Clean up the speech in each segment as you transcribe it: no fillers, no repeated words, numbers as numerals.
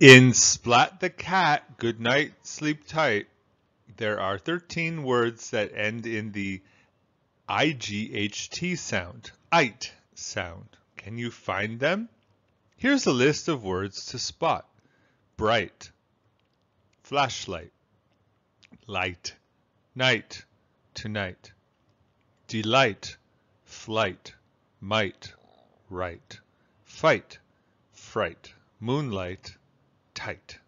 In Splat the Cat, Good Night, Sleep Tight, there are 13 words that end in the IGHT sound, IT sound. Can you find them? Here's a list of words to spot. Bright, flashlight, light, night, tonight, delight, flight, might, right, fight, fright, moonlight, tight.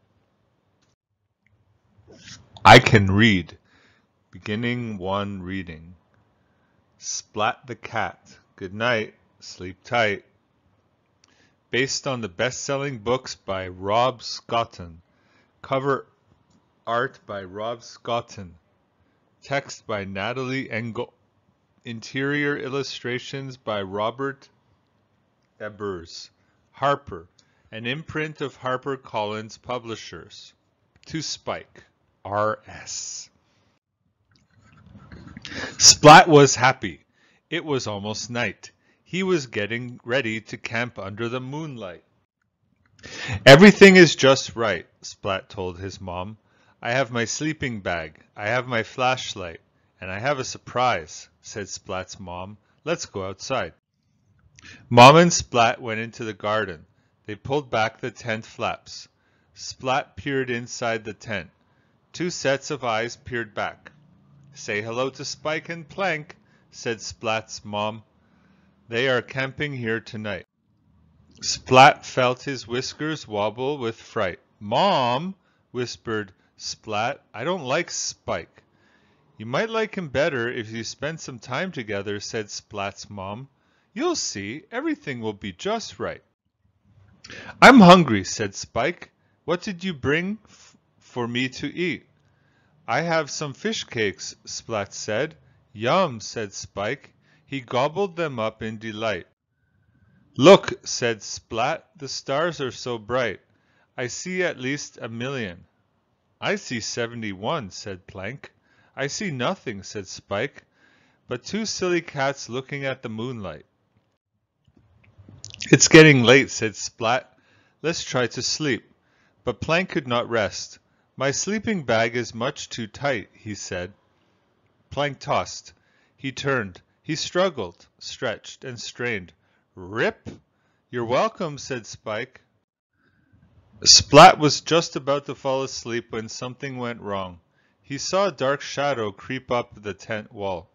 I can read. Beginning 1 reading. Splat the Cat. Good night. Sleep tight. Based on the best-selling books by Rob Scotton. Cover art by Rob Scotton. Text by Natalie Engel. Interior illustrations by Robert Ebers. Harper. An imprint of HarperCollins Publishers. To Spike. R.S. Splat was happy. It was almost night. He was getting ready to camp under the moonlight. Everything is just right, Splat told his mom. I have my sleeping bag, I have my flashlight, and I have a surprise, said Splat's mom. Let's go outside. Mom and Splat went into the garden. They pulled back the tent flaps. Splat peered inside the tent. 2 sets of eyes peered back. Say hello to Spike and Plank, said Splat's mom. They are camping here tonight. Splat felt his whiskers wobble with fright. Mom, whispered Splat, I don't like Spike. You might like him better if you spend some time together, said Splat's mom. You'll see, everything will be just right. I'm hungry, said Spike. What did you bring for me to eat? I have some fish cakes, Splat said. Yum, said Spike. He gobbled them up in delight. Look, said Splat, the stars are so bright. I see at least 1,000,000. I see 71, said Plank. I see nothing, said Spike, but 2 silly cats looking at the moonlight. It's getting late, said Splat. Let's try to sleep. But Plank could not rest. My sleeping bag is much too tight, he said. Plank tossed. He turned. He struggled, stretched, and strained. Rip! You're welcome, said Spike. Splat was just about to fall asleep when something went wrong. He saw a dark shadow creep up the tent wall.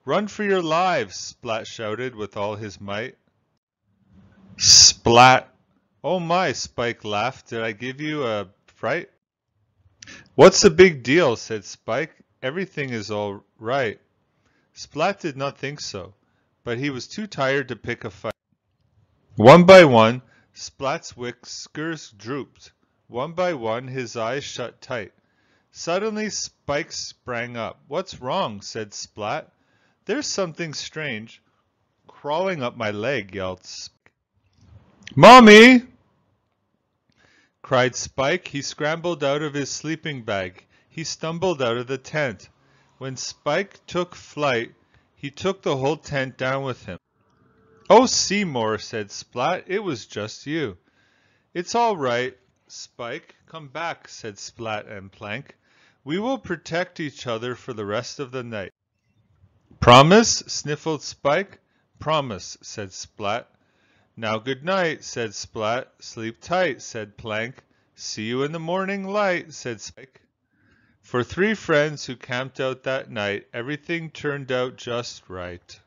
Run for your lives, Splat shouted with all his might. Splat! Oh my, Spike laughed. Did I give you a fright? What's the big deal, said Spike. Everything is all right. Splat did not think so, but he was too tired to pick a fight. One by one, Splat's whiskers drooped. One by one, his eyes shut tight. Suddenly, Spike sprang up. What's wrong, said Splat. There's something strange crawling up my leg, yelled Spike. Mommy! Cried Spike. He scrambled out of his sleeping bag. He stumbled out of the tent. When Spike took flight, he took the whole tent down with him. Oh, Seymour, said Splat, it was just you. It's all right, Spike. Come back, said Splat and Plank. We will protect each other for the rest of the night. Promise? Sniffled Spike. Promise, said Splat. Now good night, said Splat. Sleep tight, said Plank. See you in the morning light, said Spike. For 3 friends who camped out that night, everything turned out just right.